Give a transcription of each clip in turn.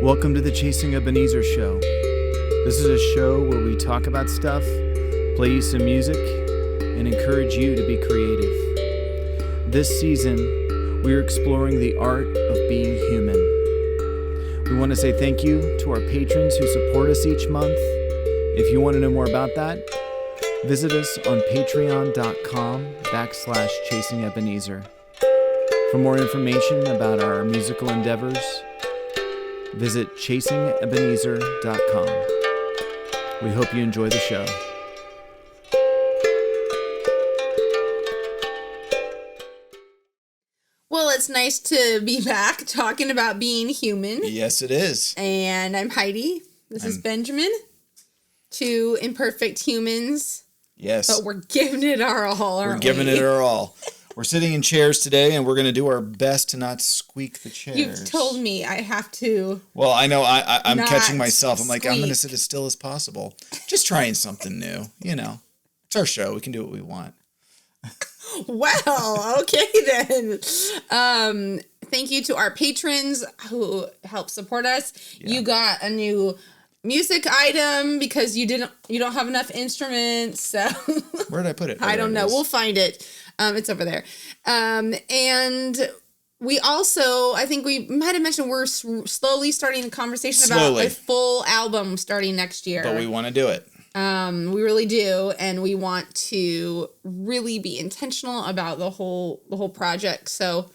Welcome to the Chasing Ebenezer show. This is a show where we talk about stuff, play you some music, and encourage you to be creative. This season, we are exploring the art of being human. We want to say thank you to our patrons who support us each month. If you want to know more about that, visit us on patreon.com/chasingebenezer. For more information about our musical endeavors, visit chasingebenezer.com. We hope you enjoy the show. Well, it's nice to be back talking about being human. Yes, it is. And I'm Heidi. This is Benjamin. Two imperfect humans. Yes. But we're giving it our all, aren't we? We're giving it our all. We're sitting in chairs today, and we're going to do our best to not squeak the chairs. You've told me I have to. Well, I know. I'm catching myself. I'm like, squeak. I'm going to sit as still as possible. Just trying something new. You know, it's our show. We can do what we want. Well, okay then. Thank you to our patrons who help support us. Yeah. You got a new music item because you don't have enough instruments. So where did I put it? I don't know. We'll find it. It's over there. And we also, I think we might have mentioned, we're slowly starting a conversation about a full album starting next year. But we want to do it. We really do. And we want to really be intentional about the whole project. So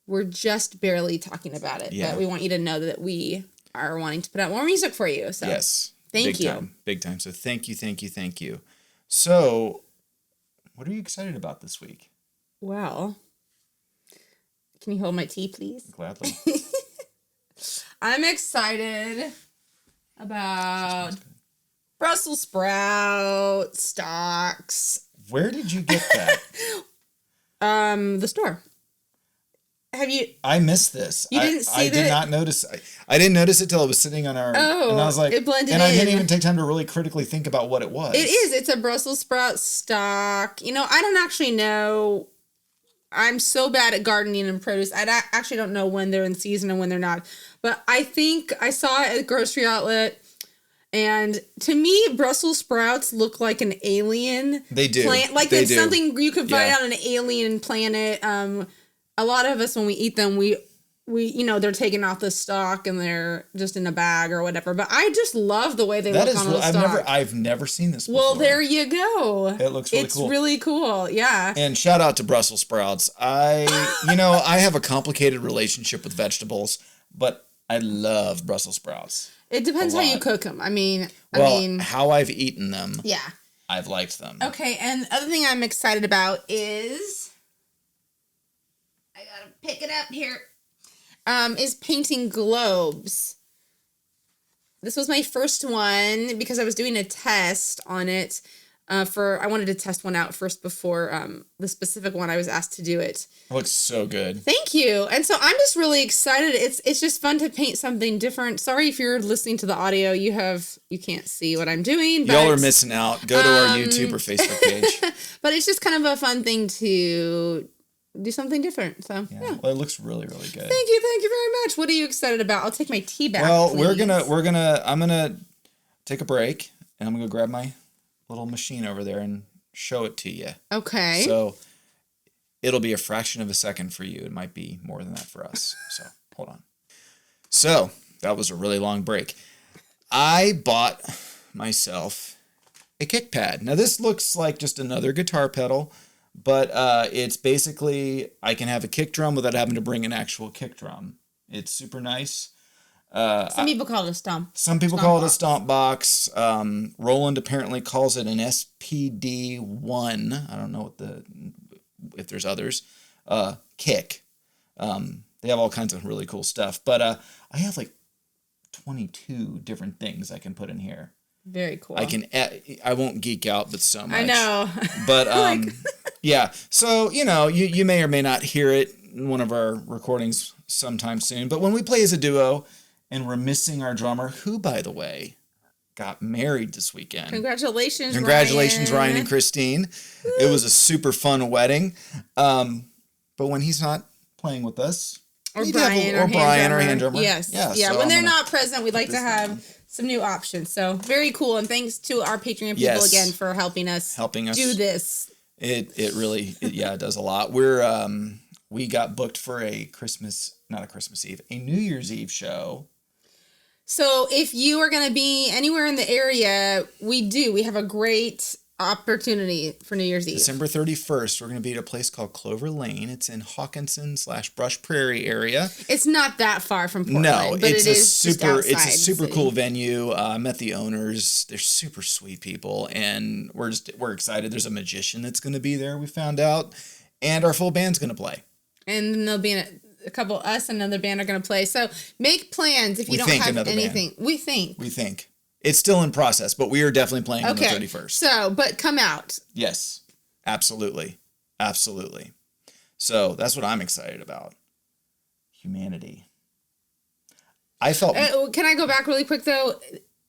we're just barely talking about it. Yeah. But we want you to know that we are wanting to put out more music for you. So yes. Thank you. Big time. So thank you. So what are you excited about this week? Well, can you hold my tea, please? Gladly. I'm excited about Brussels sprout stocks. Where did you get that? The store. Have you? I missed this. You didn't see that? I did not notice. I didn't notice it till it was sitting on our. Oh, and I was like, it blended in. And I didn't even take time to really critically think about what it was. It is. It's a Brussels sprout stock. You know, I don't actually know. I'm so bad at gardening and produce. I actually don't know when they're in season and when they're not. But I think I saw it at a grocery outlet. And to me, Brussels sprouts look like an alien. They do. Plant. Like it's something you could find on an alien planet. A lot of us, when we eat them, we they're taking off the stalk and they're just in a bag or whatever. But I just love the way they look on the stalk. I've never seen this before. Well, there you go. It looks really cool. It's really cool, yeah. And shout out to Brussels sprouts. I have a complicated relationship with vegetables, but I love Brussels sprouts. It depends how you cook them. I mean, how I've eaten them. Yeah. I've liked them. Okay, and the other thing I'm excited about is, I gotta pick it up here, is painting globes. This was my first one because I was doing a test on it. I wanted to test one out first before the specific one I was asked to do it. It looks so good. Thank you. And so I'm just really excited. It's just fun to paint something different. Sorry if you're listening to the audio, you can't see what I'm doing. But, y'all are missing out. Go to our YouTube or Facebook page. But it's just kind of a fun thing to do something different. So yeah. Well, it looks really, really good. Thank you very much. What are you excited about? I'll take my tea back. Well, please. I'm gonna take a break and I'm gonna go grab my little machine over there and show it to you. Okay. So it'll be a fraction of a second for you. It might be more than that for us. So hold on. So that was a really long break. I bought myself a kick pad. Now this looks like just another guitar pedal, but it's basically, I can have a kick drum without having to bring an actual kick drum. It's super nice. Some people call it a stomp. Some people call it a stomp box. Roland apparently calls it an SPD1. I don't know if there's others. Kick. They have all kinds of really cool stuff. But I have like 22 different things I can put in here. Very cool. I won't geek out, but so much. I know. But yeah. So you may or may not hear it in one of our recordings sometime soon. But when we play as a duo, and we're missing our drummer, who, by the way, got married this weekend. Congratulations, Ryan and Christine. Woo. It was a super fun wedding. But when he's not playing with us, Or Brian or hand drummer. Yes. Yeah. Yeah. So When they're not present, we'd like to have some new options. So very cool. And thanks to our Patreon people again for helping us do this. It really does a lot. We got booked for a New Year's Eve show. So if you are going to be anywhere in the area, we have a great opportunity for New Year's Eve. December 31st, we're going to be at a place called Clover Lane. It's in Hawkinson/Brush Prairie area. It's not that far from Portland. No, but it's a super city. cool venue. I met the owners. They're super sweet people, and we're excited. There's a magician that's going to be there, we found out, and our full band's going to play. And then there'll be a couple, us and another band are going to play. So make plans if you don't have anything. Band. We think. It's still in process, but we are definitely playing on the 31st. So, but come out. Yes, absolutely. Absolutely. So that's what I'm excited about. Humanity. I felt... can I go back really quick, though?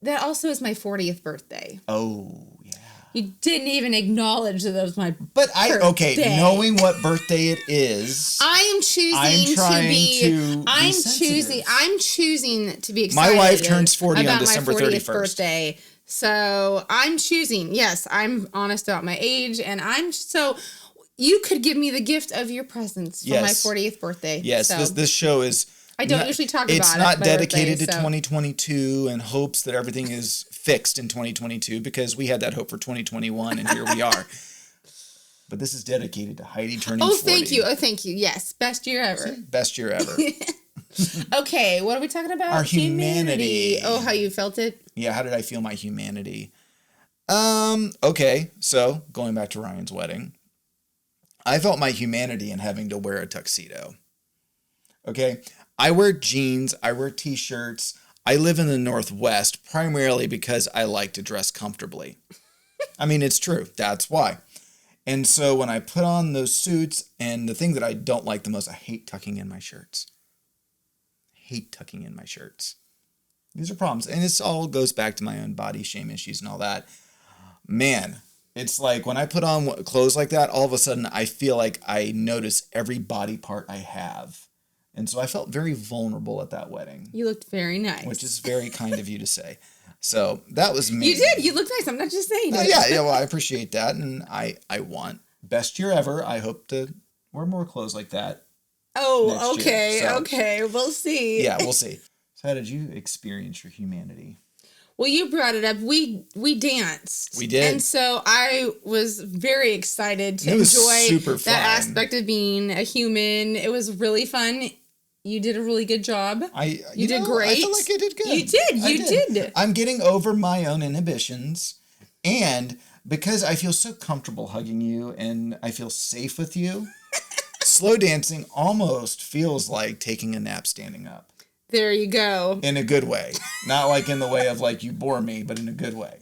That also is my 40th birthday. Oh, yeah. You didn't even acknowledge that was my birthday. Knowing what birthday it is, I'm choosing to be excited. My wife turns 40 on December 31st. Birthday. So I'm choosing. Yes, I'm honest about my age, and you could give me the gift of your presence for my 40th birthday. Yes, so. This show is... I don't usually talk about it. It's not dedicated to 2022 and hopes that everything is fixed in 2022, because we had that hope for 2021 and here we are. But this is dedicated to Heidi turning 40. Thank you. Yes, best year ever. Best year ever. Okay, what are we talking about? Our humanity. Oh, how you felt it? Yeah, how did I feel my humanity? Okay, so going back to Ryan's wedding, I felt my humanity in having to wear a tuxedo. Okay, I wear jeans, I wear t-shirts. I live in the Northwest primarily because I like to dress comfortably. I mean, it's true. That's why. And so when I put on those suits, and the thing that I don't like the most, I hate tucking in my shirts. These are problems. And this all goes back to my own body shame issues and all that. Man, it's like when I put on clothes like that, all of a sudden I feel like I notice every body part I have. And so I felt very vulnerable at that wedding. You looked very nice. Which is very kind of you to say. So that was me. You did. You looked nice. I'm not just saying it. Yeah, well, I appreciate that. And I want best year ever. I hope to wear more clothes like that. Oh, okay. So, okay. We'll see. Yeah, we'll see. So how did you experience your humanity? Well, you brought it up. We danced. We did. And so I was very excited to enjoy that aspect of being a human. It was really fun. You did a really good job. You did great. I feel like I did good. You did. I'm getting over my own inhibitions. And because I feel so comfortable hugging you and I feel safe with you, slow dancing almost feels like taking a nap standing up. There you go. In a good way. Not like in the way of like you bore me, but in a good way.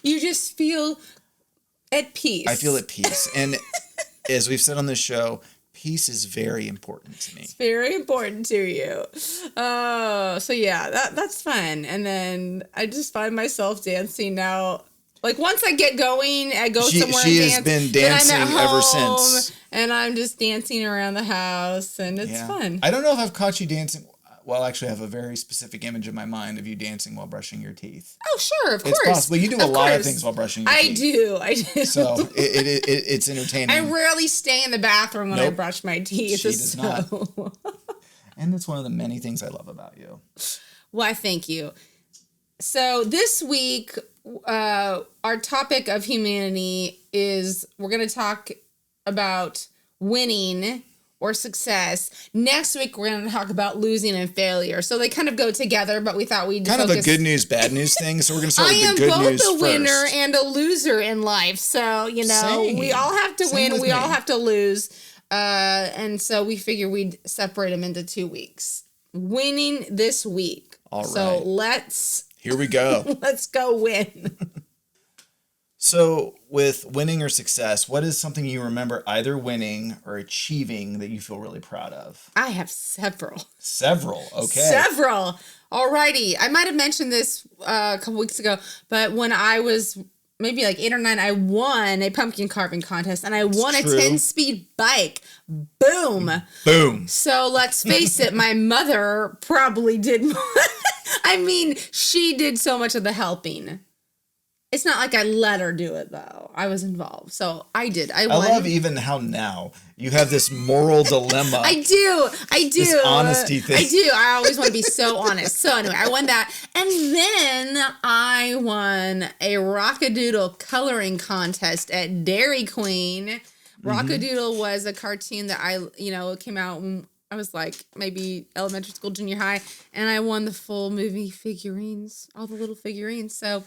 You just feel at peace. I feel at peace. And as we've said on this show, peace is very important to me. It's very important to you. Oh, so yeah, that's fun. And then I just find myself dancing now. Like once I get going, I go somewhere and dance. She has been dancing ever since. And I'm just dancing around the house, and it's fun. I don't know if I've caught you dancing. Well, actually, I have a very specific image in my mind of you dancing while brushing your teeth. Oh, sure, of course. It's possible. You do a lot of things while brushing your teeth. I do. So it's entertaining. I rarely stay in the bathroom when I brush my teeth. She does not. And that's one of the many things I love about you. Why, thank you. So this week, our topic of humanity is we're going to talk about winning or success. Next week, we're going to talk about losing and failure. So they kind of go together, but we thought we'd kind of a good news, bad news thing. So we're going to start with the good news first. I am both a winner and a loser in life. So, we all have to win. We all have to lose. And so we figure we'd separate them into 2 weeks. Winning this week. All right. So here we go. Let's go win. So with winning or success, what is something you remember either winning or achieving that you feel really proud of? I have several. Several, okay. Several. Alrighty. I might have mentioned this a couple weeks ago, but when I was maybe like 8 or 9, I won a pumpkin carving contest and I won a 10-speed bike. Boom. Boom. So let's face it, my mother probably did more. I mean, she did so much of the helping. It's not like I let her do it, though. I was involved. So I did. I won. I love even how now you have this moral dilemma. I do. This honesty thing. I do. I always want to be so honest. So anyway, I won that. And then I won a Rockadoodle coloring contest at Dairy Queen. Rockadoodle was a cartoon that it came out when I was like maybe elementary school, junior high. And I won the full movie figurines, all the little figurines. So...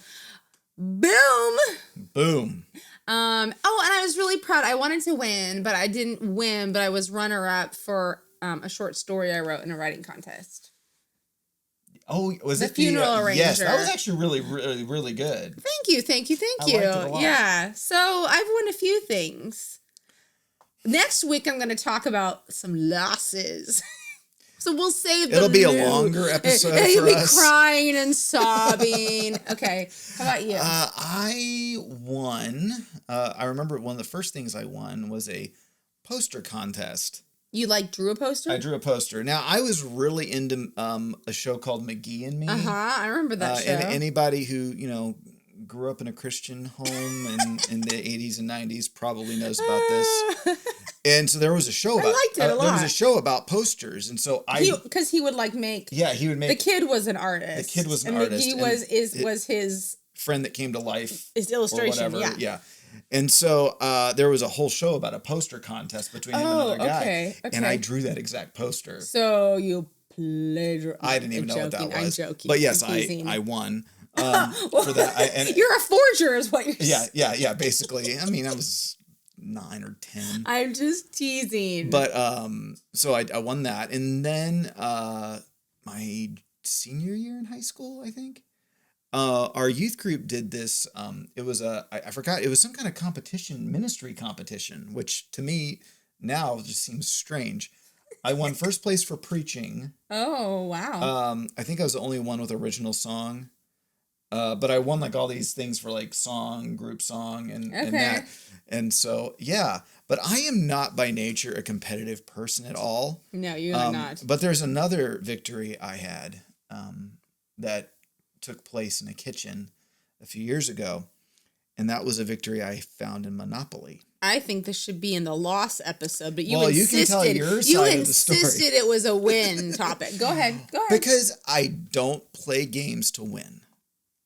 boom. Boom. And I was really proud. I wanted to win, but I didn't win, but I was runner-up for a short story I wrote in a writing contest. Oh, was it the Funeral Arranger? Yes, that was actually really, really, really good. Thank you. I liked it a lot. Yeah. So I've won a few things. Next week, I'm going to talk about some losses. So we'll save It'll be a longer episode for You'll be us. Crying and sobbing. Okay. How about you? I won. I remember one of the first things I won was a poster contest. You drew a poster? I drew a poster. Now, I was really into a show called McGee and Me. I remember that show. And anybody who, grew up in a Christian home in the 80s and 90s probably knows about this. And so there was a show about I liked it a lot. There was a show about posters, and so because he would make. Yeah, he would make. The kid was an artist. The kid was an artist. And McGee was his friend that came to life. His illustration, or whatever. Yeah. And so there was a whole show about a poster contest between him and another guy. Okay. And I drew that exact poster. So you plagiarized. I didn't even know what that was. I'm joking. But yes, I won. For that. You're a forger is what you're saying. Yeah, basically. I mean, I was 9 or 10. I'm just teasing. But so I won that. And then my senior year in high school, I think, our youth group did this. It was I forgot, it was some kind of competition, ministry competition, which to me now just seems strange. I won first place for preaching. Oh, wow. I think I was the only one with original song. But I won all these things for song, group song, and that. And so, yeah. But I am not by nature a competitive person at all. No, you are not. But there's another victory I had that took place in a kitchen a few years ago. And that was a victory I found in Monopoly. I think this should be in the loss episode, but you insisted, you can tell your side of the story. You insisted it was a win topic. Go ahead. Because I don't play games to win.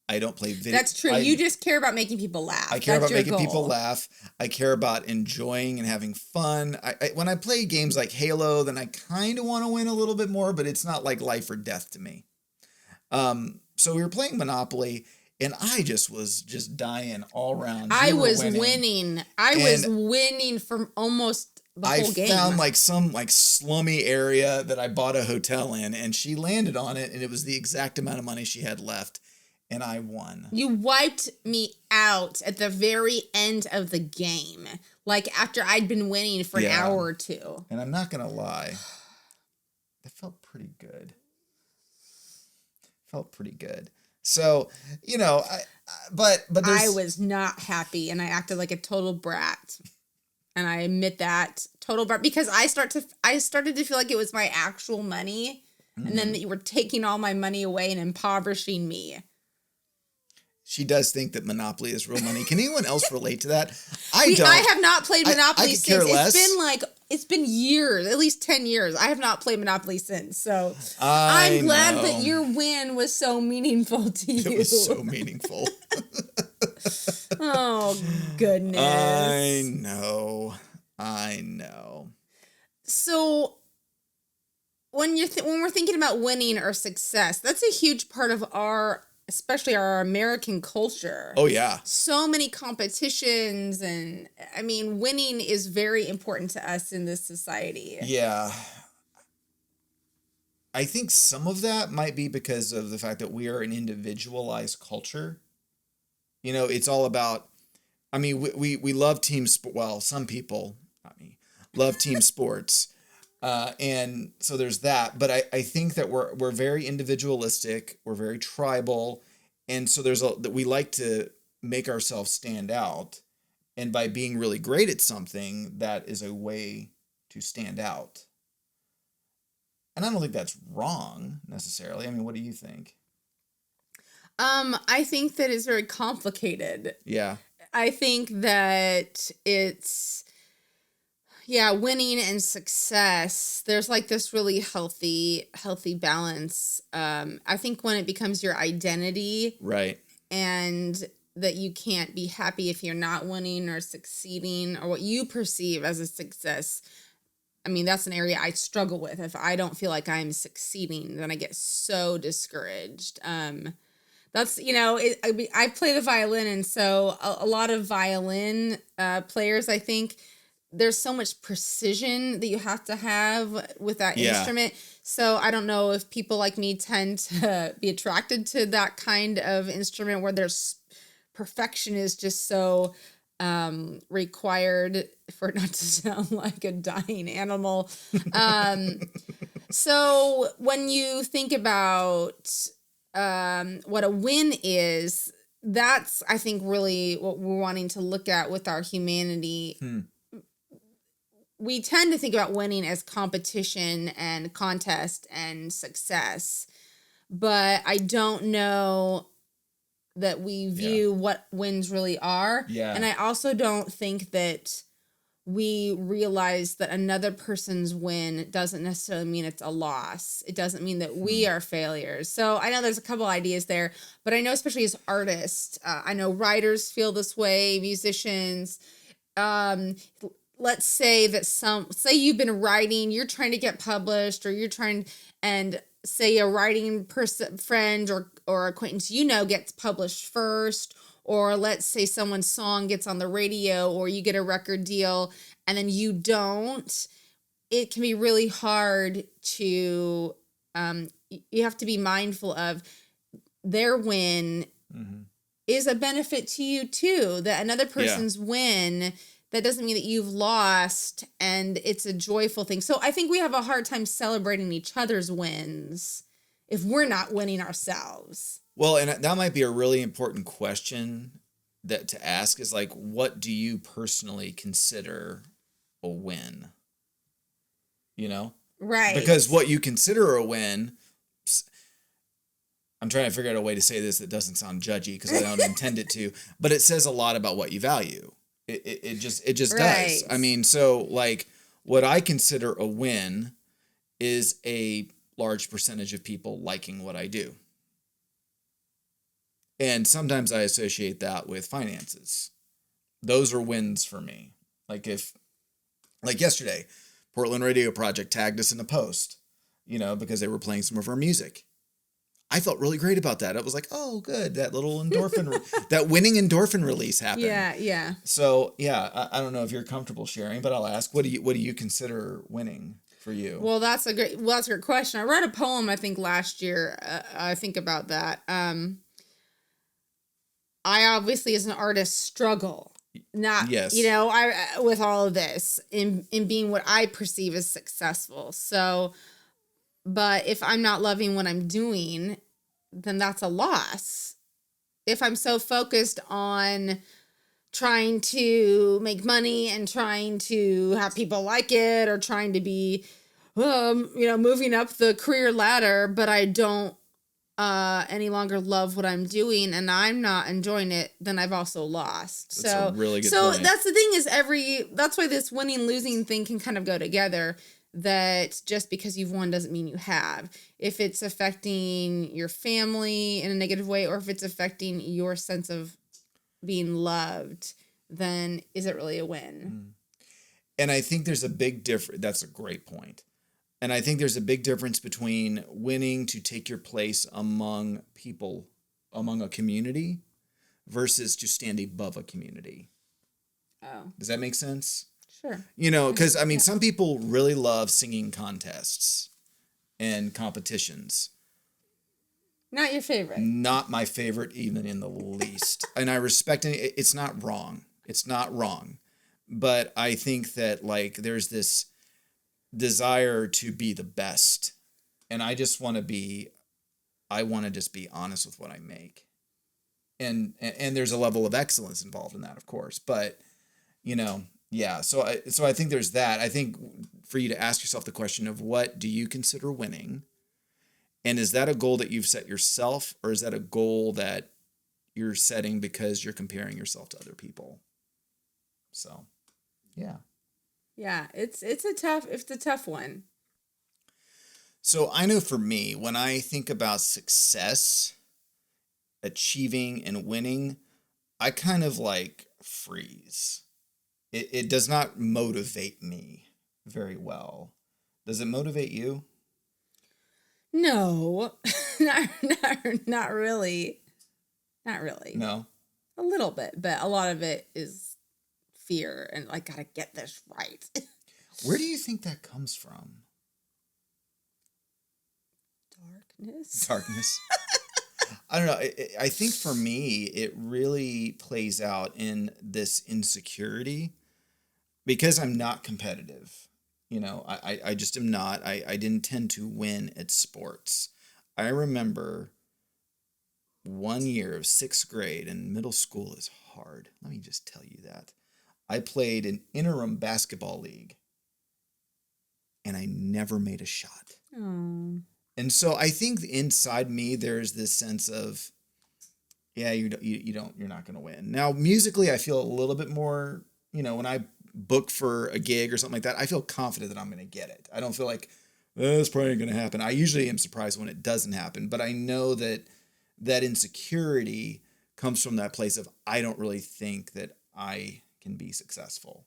I don't play video. That's true. You just care about making people laugh. I care about making people laugh. I care about enjoying and having fun. When I play games like Halo, then I kind of want to win a little bit more, but it's not like life or death to me. So we were playing Monopoly, and I was dying all around. I was winning. I was winning from almost the whole game. I found some slummy area that I bought a hotel in, and she landed on it, and it was the exact amount of money she had left. And I won. You wiped me out at the very end of the game. After I'd been winning for an hour or two. And I'm not going to lie. That felt pretty good. So, but I was not happy and I acted like a total brat. And I admit that. Total brat. Because I started to feel like it was my actual money. Mm-hmm. And then that you were taking all my money away and impoverishing me. She does think that Monopoly is real money. Can anyone else relate to that? I don't. I have not played Monopoly I since. Care less. It's been years, at least 10 years. I have not played Monopoly since. So I'm glad that your win was so meaningful to you. It was so meaningful. Oh, goodness. I know. So when we're thinking about winning or success, that's a huge part of especially our American culture. Oh, yeah. So many competitions. And winning is very important to us in this society. Yeah. I think some of that might be because of the fact that we are an individualized culture. It's all about, we love team sport. Well, some people, not me, love team sports. And so there's that, but I think that we're very individualistic. We're very tribal. And so we like to make ourselves stand out. And by being really great at something, that is a way to stand out. And I don't think that's wrong necessarily. I mean, what do you think? I think that it's very complicated. Yeah. I think that it's, winning and success, there's like this really healthy balance. I think when it becomes your identity, Right. and that you can't be happy if you're not winning or succeeding or what you perceive as a success. I mean, that's an area I struggle with. If I don't feel like I'm succeeding, then I get so discouraged. That's, I play the violin. And so a lot of violin players, I think there's so much precision that you have to have with that instrument. So I don't know if people like me tend to be attracted to that kind of instrument where there's perfection is just so required, for it not to sound like a dying animal. So when you think about what a win is, that's, I think, really what we're wanting to look at with our humanity. We tend to think about winning as competition and contest and success, but I don't know that we view what wins really are. Yeah. And I also don't think that we realize that another person's win doesn't necessarily mean it's a loss. It doesn't mean that we are failures. So I know there's a couple ideas there, but I know especially as artists, I know writers feel this way, musicians. Let's say that say you've been writing, you're trying to get published, or you're trying, and say a writing friend or acquaintance, gets published first, or let's say someone's song gets on the radio or you get a record deal and then you don't. It can be really hard to, you have to be mindful of their win is a benefit to you too, that another person's win, that doesn't mean that you've lost, and it's a joyful thing. So I think we have a hard time celebrating each other's wins if we're not winning ourselves. Well, and that might be a really important question that to ask is like, what do you personally consider a win? Right. Because what you consider a win, I'm trying to figure out a way to say this that doesn't sound judgy because I don't intend it to, but it says a lot about what you value. It just does. I mean, so like what I consider a win is a large percentage of people liking what I do. And sometimes I associate that with finances. Those are wins for me. Like yesterday, Portland Radio Project tagged us in a post, because they were playing some of our music. I felt really great about that. I was like, oh, good. That little endorphin, that winning endorphin release happened. Yeah. So, I don't know if you're comfortable sharing, but I'll ask, what do you consider winning for you? Well, that's a great question. I read a poem, I think, last year. I think about that. I obviously, as an artist, struggle. I with all of this in being what I perceive as successful. So, but if I'm not loving what I'm doing, then that's a loss. If I'm so focused on trying to make money and trying to have people like it, or trying to be, moving up the career ladder, but I don't any longer love what I'm doing and I'm not enjoying it, then I've also lost. That's a really good point. That's the thing is that's why this winning losing thing can kind of go together, that just because you've won doesn't mean you have. If it's affecting your family in a negative way, or if it's affecting your sense of being loved, then is it really a win? And I think there's a big difference. That's a great point. And I think there's a big difference between winning to take your place among people, among a community, versus to stand above a community. Oh. Does that make sense? Sure. Because, some people really love singing contests and competitions. Not your favorite. Not my favorite, even in the least. And I respect it. It's not wrong. It's not wrong. But I think that, there's this desire to be the best. And I just want to be honest with what I make. and there's a level of excellence involved in that, of course. But, yeah. So I think there's that. I think for you to ask yourself the question of what do you consider winning? And is that a goal that you've set yourself, or is that a goal that you're setting because you're comparing yourself to other people? So, yeah. Yeah, it's a tough one. So I know for me, when I think about success, achieving and winning, I kind of like freeze. It does not motivate me very well. Does it motivate you? No, not really. Not really. No. A little bit, but a lot of it is fear and like, gotta get this right. Where do you think that comes from? Darkness. I don't know. I think for me, it really plays out in this insecurity because I'm not competitive. I just am not. I didn't tend to win at sports. I remember one year of sixth grade, and middle school is hard. Let me just tell you that. I played an interim basketball league, and I never made a shot. Oh. And so I think inside me, there's this sense of, yeah, you're not going to win. Now, musically, I feel a little bit more, when I book for a gig or something like that, I feel confident that I'm going to get it. I don't feel like, it's probably going to happen. I usually am surprised when it doesn't happen, but I know that insecurity comes from that place of, I don't really think that I can be successful.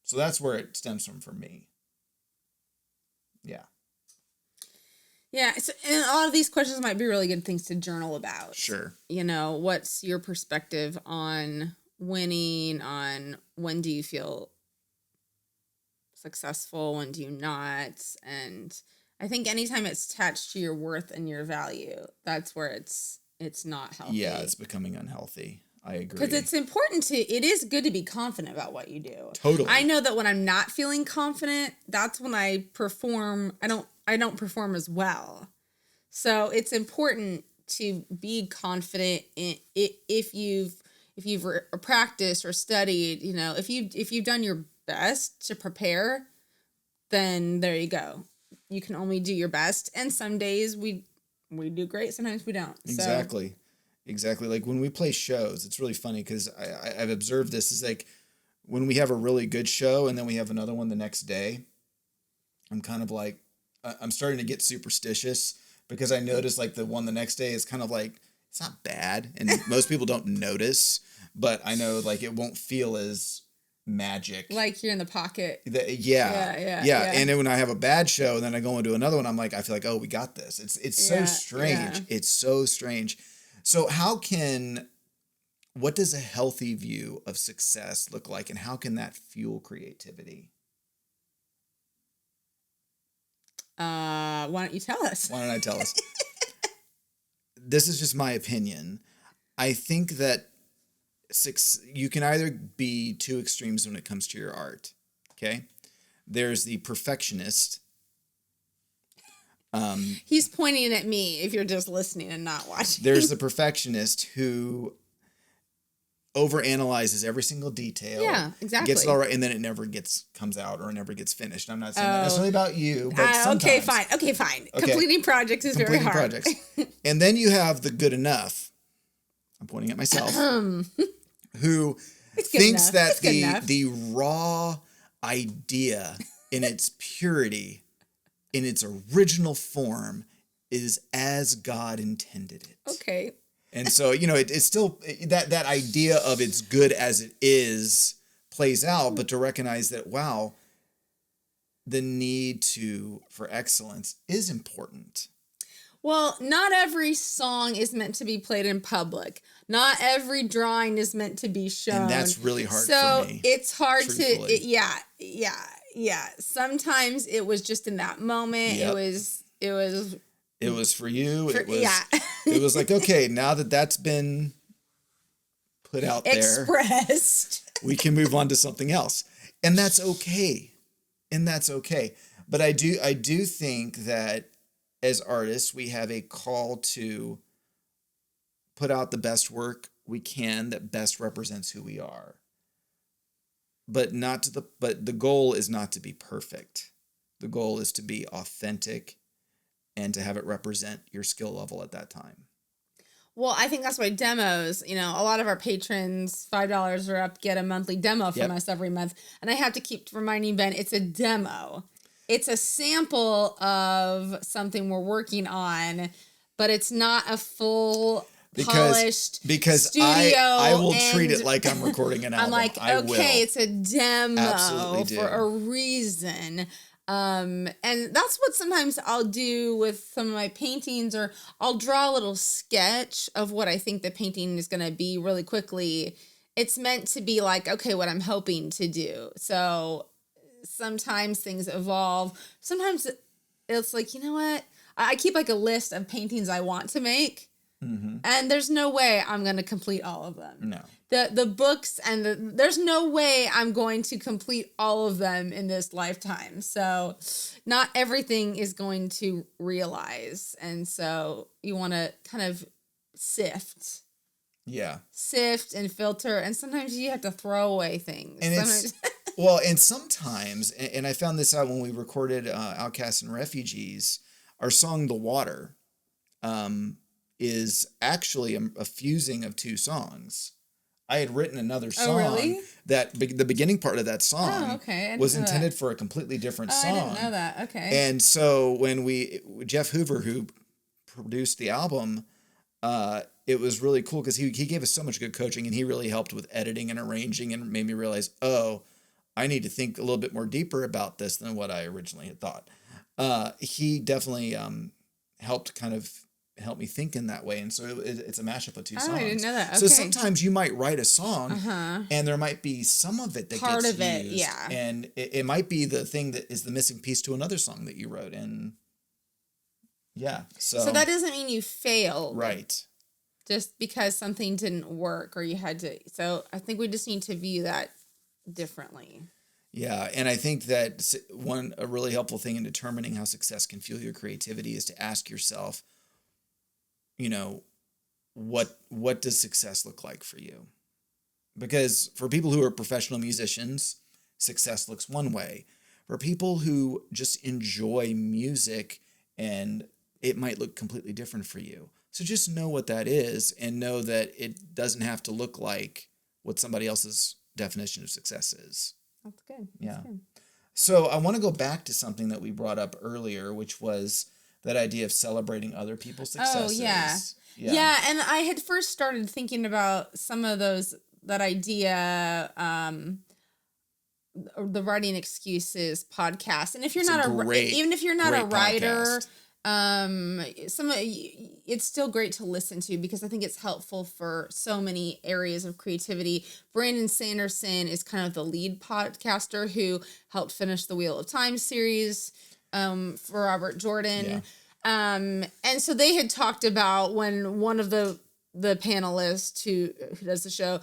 So that's where it stems from for me. Yeah. Yeah, and a lot of these questions might be really good things to journal about. Sure. What's your perspective on winning, on when do you feel successful, when do you not? And I think anytime it's attached to your worth and your value, that's where it's not healthy. Yeah, it's becoming unhealthy. I agree. Because it is good to be confident about what you do. Totally. I know that when I'm not feeling confident, that's when I perform. I don't perform as well. So it's important to be confident in if you've practiced or studied, if you've done your best to prepare, then there you go. You can only do your best. And some days we do great. Sometimes we don't. Exactly. Exactly. Like when we play shows, it's really funny because I've observed this is like when we have a really good show and then we have another one the next day, I'm kind of like, I'm starting to get superstitious because I notice like the one the next day is kind of like, it's not bad. And most people don't notice, but I know like it won't feel as magic. Like you're in the pocket. Yeah. And then when I have a bad show and then I go into another one, I'm like, I feel like, oh, we got this. It's so strange. Yeah. It's so strange. So what does a healthy view of success look like, and how can that fuel creativity? Why don't you tell us? Why don't I tell us? This is just my opinion. I think that you can either be two extremes when it comes to your art. Okay? There's the perfectionist. He's pointing at me if you're just listening and not watching. There's the perfectionist who overanalyzes every single detail. Yeah, exactly. Gets it all right, and then it never comes out or it never gets finished. I'm not saying that necessarily about you, but sometimes. Okay, fine. Okay. Completing projects is very hard. Projects. And then you have the good enough. I'm pointing at myself. Who thinks that the raw idea in its purity, in its original form, is as God intended it. Okay. And so, it's still that idea of it's good as it is plays out, but to recognize that, wow, the need for excellence is important. Well, not every song is meant to be played in public. Not every drawing is meant to be shown. And that's really hard for me. So it's hard yeah. Sometimes it was just in that moment. Yep. It was for you. It was like, okay, now that that's been put out there, expressed, we can move on to something else. And that's okay. But I do think that as artists, we have a call to put out the best work we can that best represents who we are. But the goal is not to be perfect. The goal is to be authentic and to have it represent your skill level at that time. Well, I think that's why demos, a lot of our patrons, $5 or up, get a monthly demo from us every month. And I have to keep reminding Ben, it's a demo. It's a sample of something we're working on, but it's not a full polished studio. I will treat it like I'm recording an album. I'm like, okay, it's a demo for a reason. And that's what sometimes I'll do with some of my paintings, or I'll draw a little sketch of what I think the painting is going to be really quickly. It's meant to be like, okay, what I'm hoping to do. So sometimes things evolve. Sometimes it's like, you know what? I keep like a list of paintings I want to make. Mm-hmm. And there's no way I'm going to complete all of them. No. The books and there's no way I'm going to complete all of them in this lifetime. So not everything is going to realize. And so you want to kind of sift. Yeah. Sift and filter. And sometimes you have to throw away things. And sometimes, and I found this out when we recorded Outcasts and Refugees, our song The Water is actually a fusing of two songs. I had written another song that the beginning part of that song was intended for a completely different song. I didn't know that. Okay. And so when Jeff Hoover, who produced the album, it was really cool because he gave us so much good coaching, and he really helped with editing and arranging, and made me realize, I need to think a little bit more deeper about this than what I originally had thought. He definitely helped me think in that way. And so it's a mashup of two songs. I didn't know that. Okay. So sometimes you might write a song and there might be some of it that part gets of it, used. yeah. And it might be the thing that is the missing piece to another song that you wrote. And yeah. So that doesn't mean you failed. Right. Just because something didn't work or you had to. So I think we just need to view that differently. Yeah, and I think that a really helpful thing in determining how success can fuel your creativity is to ask yourself, what does success look like for you? Because for people who are professional musicians, success looks one way. For people who just enjoy music, and it might look completely different for you. So just know what that is, and know that it doesn't have to look like what somebody else's definition of success is. That's good. That's good. So I want to go back to something that we brought up earlier, which was that idea of celebrating other people's successes. Oh, yeah. Yeah, and I had first started thinking about some of that idea, the Writing Excuses podcast. And if you're even if you're not a writer, it's still great to listen to, because I think it's helpful for so many areas of creativity. Brandon Sanderson is kind of the lead podcaster who helped finish the Wheel of Time series for Robert Jordan. Yeah. And so they had talked about when one of the panelists who does the show,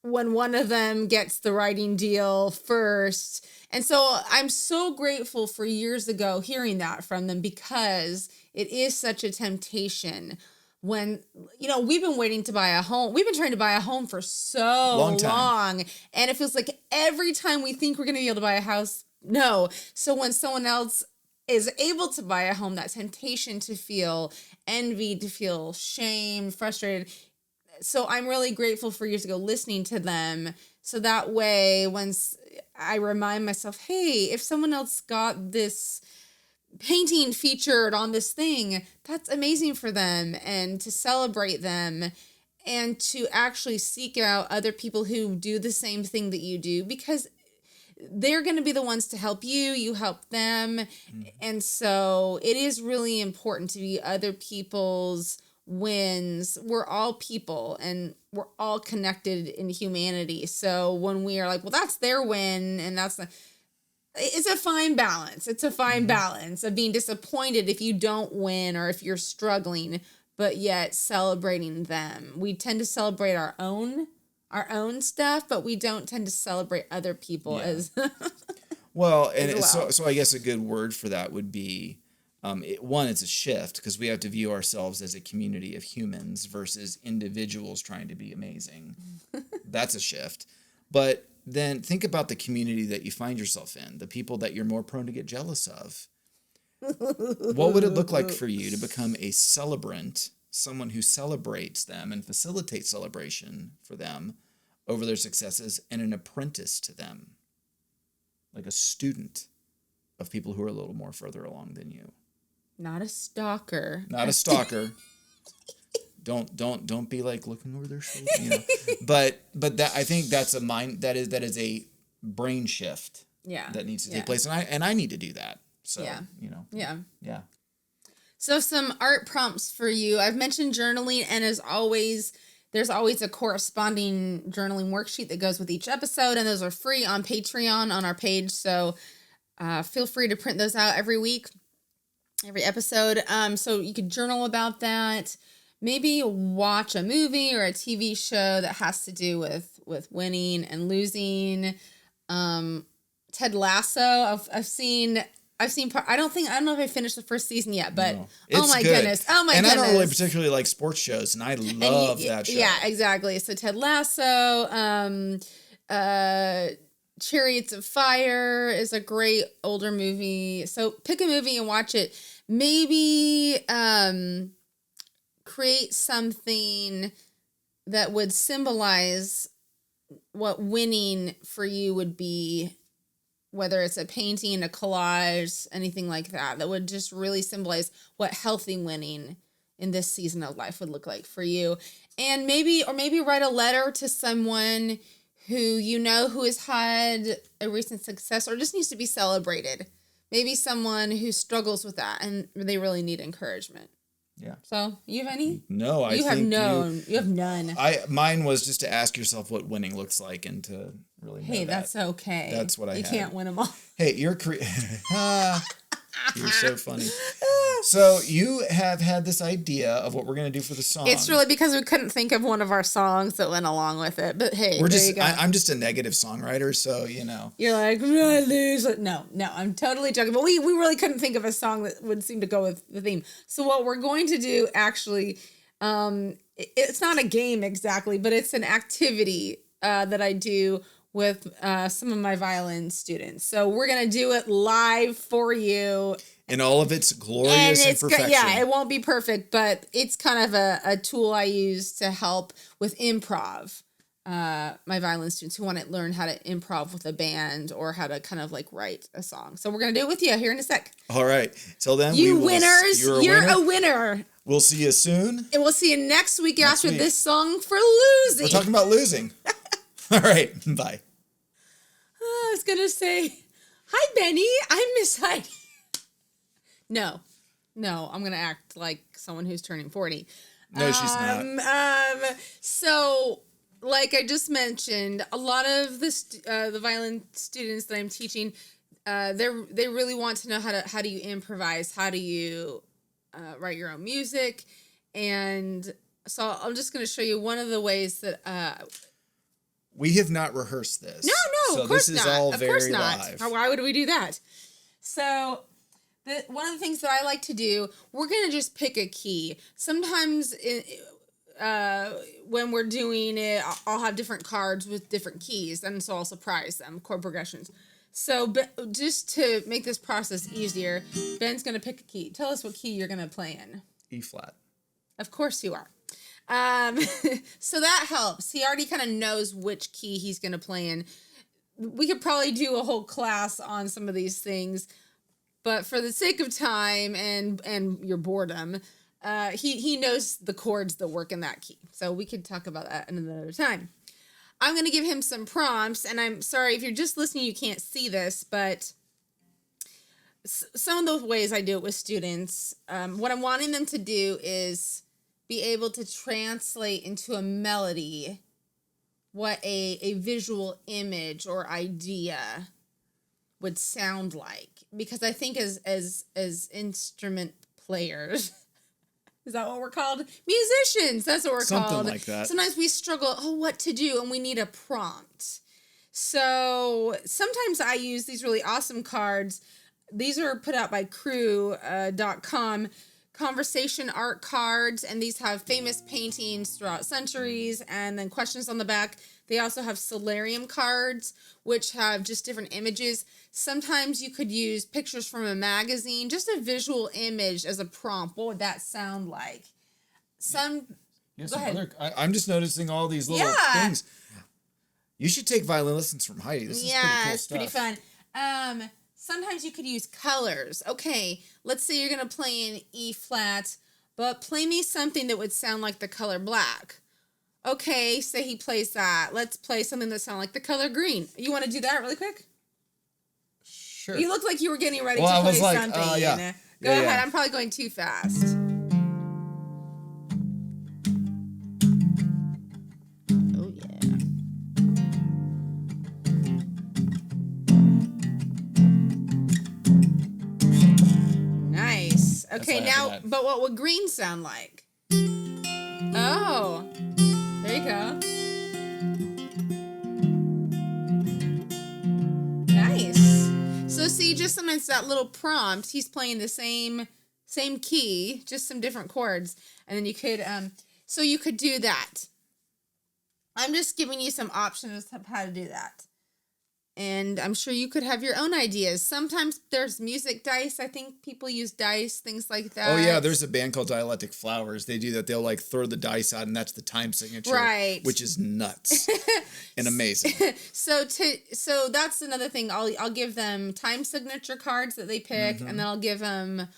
when one of them gets the writing deal first. And so I'm so grateful for years ago hearing that from them, because it is such a temptation when, we've been waiting to buy a home. We've been trying to buy a home for so long. And it feels like every time we think we're going to be able to buy a house, no. So when someone else is able to buy a home, that temptation to feel envy, to feel shame, frustrated. So I'm really grateful for years ago listening to them. So that way, once I remind myself, hey, if someone else got this painting featured on this thing, that's amazing for them, and to celebrate them, and to actually seek out other people who do the same thing that you do, because they're going to be the ones to help you. You help them. Mm-hmm. And so it is really important to be other people's wins. We're all people, and we're all connected in humanity. So when we are like, well, that's their win, and it's a fine balance. It's a fine balance of being disappointed if you don't win or if you're struggling, but yet celebrating them. We tend to celebrate our own stuff, but we don't tend to celebrate other people as well. And so I guess a good word for that would be One, it's a shift because we have to view ourselves as a community of humans versus individuals trying to be amazing. That's a shift. But then think about the community that you find yourself in, the people that you're more prone to get jealous of. What would it look like for you to become a celebrant, someone who celebrates them and facilitates celebration for them over their successes, and an apprentice to them, like a student of people who are a little more further along than you? Not a stalker. Not a stalker. Don't be like looking over their shoulder, you know. But that, I think that's a mind that is a brain shift. Yeah. That needs to take place, and I need to do that. So you know. Yeah. Yeah. So some art prompts for you. I've mentioned journaling, and as always, there's always a corresponding journaling worksheet that goes with each episode, and those are free on Patreon on our page. So feel free to print those out every week, every episode. So you could journal about that. Maybe watch a movie or a TV show that has to do with winning and losing. Ted Lasso. I've seen. I don't know if I finished the first season yet, but no, oh my good. goodness. And I don't really particularly like sports shows, and I love that show. Yeah, exactly. So Ted Lasso, Chariots of Fire is a great older movie. So pick a movie and watch it. Maybe create something that would symbolize what winning for you would be, whether it's a painting, a collage, anything like that, that would just really symbolize what healthy winning in this season of life would look like for you. And maybe write a letter to someone who you know who has had a recent success or just needs to be celebrated. Maybe someone who struggles with that and they really need encouragement. Yeah. So, you have any? No, you have none. Mine was just to ask yourself what winning looks like and to really know that. That's okay. That's what I You had. can't win them all. Hey, you're you're so funny. So you have had this idea of what we're going to do for the song. It's really because we couldn't think of one of our songs that went along with it. But hey, there you go. I'm just a negative songwriter, so you know. You're like, I lose it. No, I'm totally joking. But we really couldn't think of a song that would seem to go with the theme. So what we're going to do actually, it's not a game exactly, but it's an activity that I do with some of my violin students. So we're going to do it live for you. In all of its glorious imperfection. Yeah, it won't be perfect, but it's kind of a tool I use to help with improv. My violin students who want to learn how to improv with a band or how to kind of like write a song. So we're going to do it with you here in a sec. All right. Till then, you're a winner. We'll see you soon. And we'll see you next week after this song for losing. We're talking about losing. All right. Bye. I was going to say, hi, Benny. I'm Miss Heidi. No, I'm going to act like someone who's turning 40. No, she's not. So, like I just mentioned, a lot of the violin students that I'm teaching, they really want to know how do you improvise, how do you write your own music, and so I'm just going to show you one of the ways that we have not rehearsed this. No, so of course this is not. all of very course not. live. Why would we do that? So. One of the things that I like to do, we're going to just pick a key. Sometimes when we're doing it, I'll have different cards with different keys, and so I'll surprise them, chord progressions. So just to make this process easier, Ben's going to pick a key. Tell us what key you're going to play in. E flat. Of course you are. So that helps. He already kind of knows which key he's going to play in. We could probably do a whole class on some of these things. But for the sake of time and your boredom, he knows the chords that work in that key. So we could talk about that another time. I'm going to give him some prompts, and I'm sorry if you're just listening, you can't see this, but some of the ways I do it with students, what I'm wanting them to do is be able to translate into a melody what a visual image or idea would sound like. Because I think as instrument players, is that what we're called? Musicians, that's what we're called. Something like that. Sometimes we struggle, what to do, and we need a prompt. So sometimes I use these really awesome cards these are put out by crew.com. Conversation art cards, and these have famous paintings throughout centuries, and then questions on the back. They also have solarium cards, which have just different images. Sometimes you could use pictures from a magazine, just a visual image as a prompt. What would that sound like? Go ahead. I'm just noticing all these little things. You should take violin lessons from Heidi. This is pretty cool stuff. Pretty fun. Sometimes you could use colors. Okay, let's say you're going to play in E flat, but play me something that would sound like the color black. Okay, say he plays that. Let's play something that sounds like the color green. You want to do that really quick? Sure. You looked like you were getting ready to play something. Go ahead. I'm probably going too fast. Oh, yeah. Nice. Okay, now, but what would green sound like? Oh, there you go. Nice. So see, just sometimes that little prompt, he's playing the same key, just some different chords. And then you could, so you could do that. I'm just giving you some options of how to do that. And I'm sure you could have your own ideas. Sometimes there's music dice. I think people use dice, things like that. Oh, yeah. There's a band called Dialectic Flowers. They do that. They'll like throw the dice out, and that's the time signature. Right. Which is nuts and amazing. So that's another thing. I'll give them time signature cards that they pick, and then I'll give them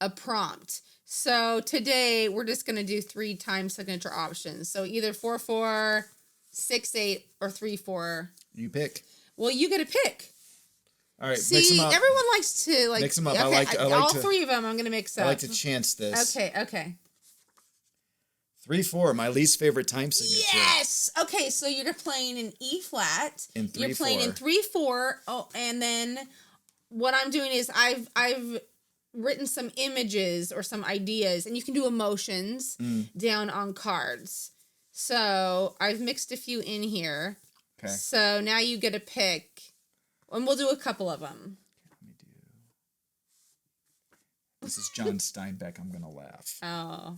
a prompt. So today we're just going to do 3 time signature options. So either 4/4, 6/8, or 3/4. You pick. Well, you get to pick. All right, see, mix them up. Everyone likes to mix them up. Okay, I like all to, 3 of them. I'm gonna mix up. I like to chance this. Okay. 3/4, my least favorite time signature. Yes. Okay, so you're playing in E flat. In 3/4. You're playing in 3/4. Oh, and then what I'm doing is I've written some images or some ideas, and you can do emotions down on cards. So I've mixed a few in here. Okay. So now you get to pick, and we'll do a couple of them. Let me do. This is John Steinbeck. I'm gonna laugh. Oh.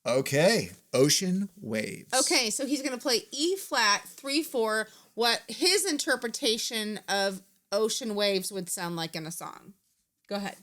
Okay, Ocean Waves. Okay, so he's gonna play E flat 3/4. What his interpretation of ocean waves would sound like in a song. Go ahead.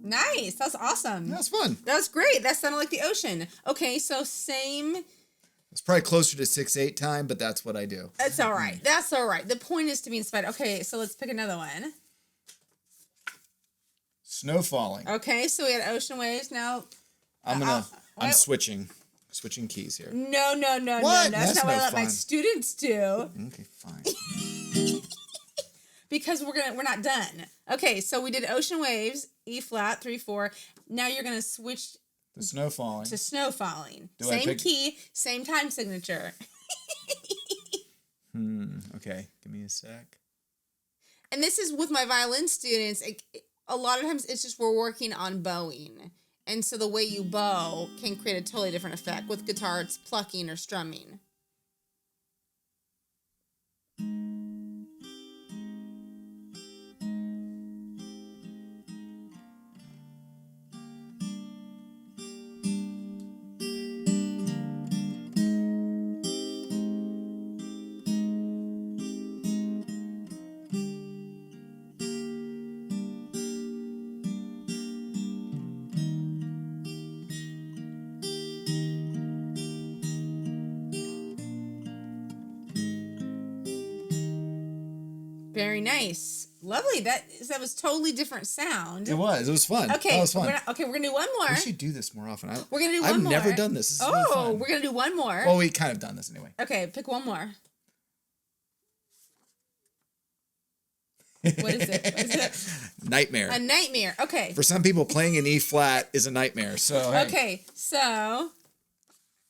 Nice. That's awesome. That's fun. That's great. That sounded like the ocean. Okay, so same. It's probably closer to 6/8 time, but that's what I do. That's all right. That's all right. The point is to be inspired. Okay, so let's pick another one. Snow falling. Okay, so we had ocean waves. Now I'm switching keys here. No. What? That's not what no I let my fun. students do. Okay, fine. Because we're not done. Okay, so we did ocean waves, E flat, 3/4. Now you're gonna switch The snow falling. to snow falling. Do I Same pick- key, same time signature. Okay, give me a sec. And this is with my violin students. A lot of times it's just we're working on bowing. And so the way you bow can create a totally different effect. With guitar, it's plucking or strumming. Very nice. Lovely. That was totally different sound. It was fun. Okay. That was fun. We're going to do one more. We should do this more often. We're going to do one I've more. never done this. This is really fun. We're going to do one more. Well, we kind of done this anyway. Okay, pick one more. What is it? Nightmare. A nightmare. Okay. For some people, playing an E flat is a nightmare. So hey. Okay, so,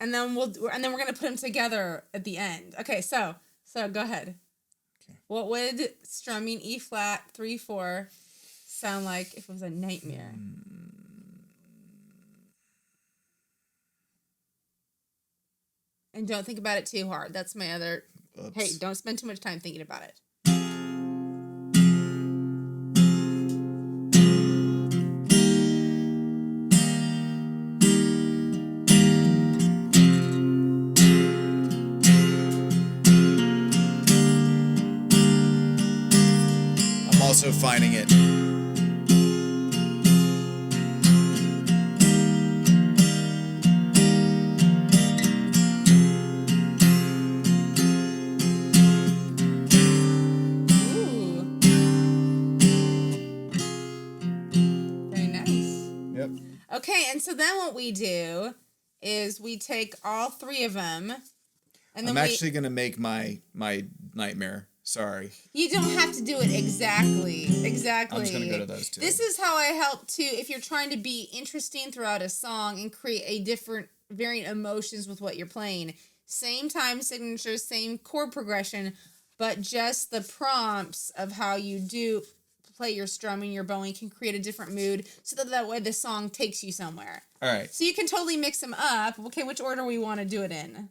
and then we're gonna put them together at the end. Okay, so go ahead. Okay. What would strumming E flat 3/4 sound like if it was a nightmare? And don't think about it too hard. That's my other. Oops. Hey, don't spend too much time thinking about it. Also finding it. Ooh. Very nice. Yep. Okay, and so then what we do is we take all three of them, and then I'm actually gonna make my nightmare. Sorry. You don't have to do it exactly. I'm just going to go to those two. This is how I help too. If you're trying to be interesting throughout a song and create a different, varying emotions with what you're playing. Same time signature, same chord progression, but just the prompts of how you do play your strumming, your bowing can create a different mood so that way the song takes you somewhere. All right. So you can totally mix them up. Okay, which order we want to do it in?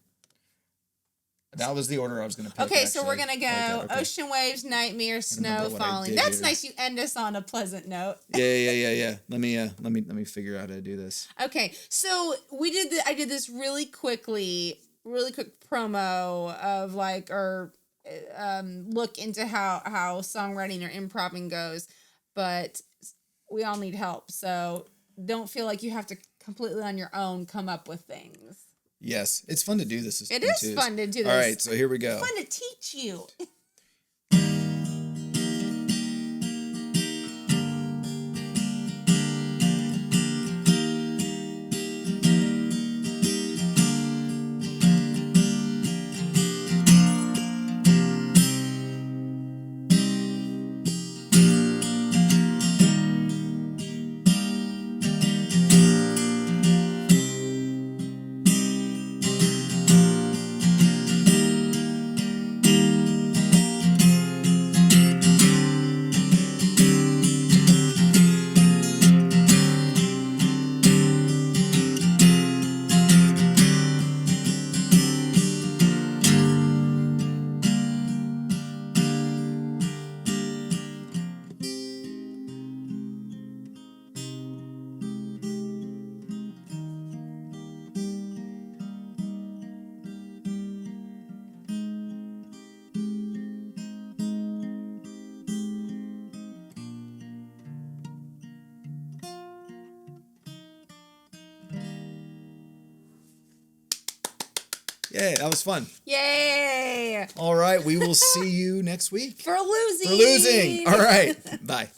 That was the order I was going to pick. Okay, so we're going to go okay. Ocean Waves, Nightmare, Snow, Falling. That's here. Nice. You end us on a pleasant note. Yeah. Let me figure out how to do this. Okay, so I did this really quick promo of look into how songwriting or improvising goes, but we all need help. So don't feel like you have to completely on your own come up with things. Yes, it's fun to do this. It is fun to do this. All right, so here we go. It's fun to teach you. Yay, that was fun. Yay! All right, we will see you next week. For losing. All right, bye.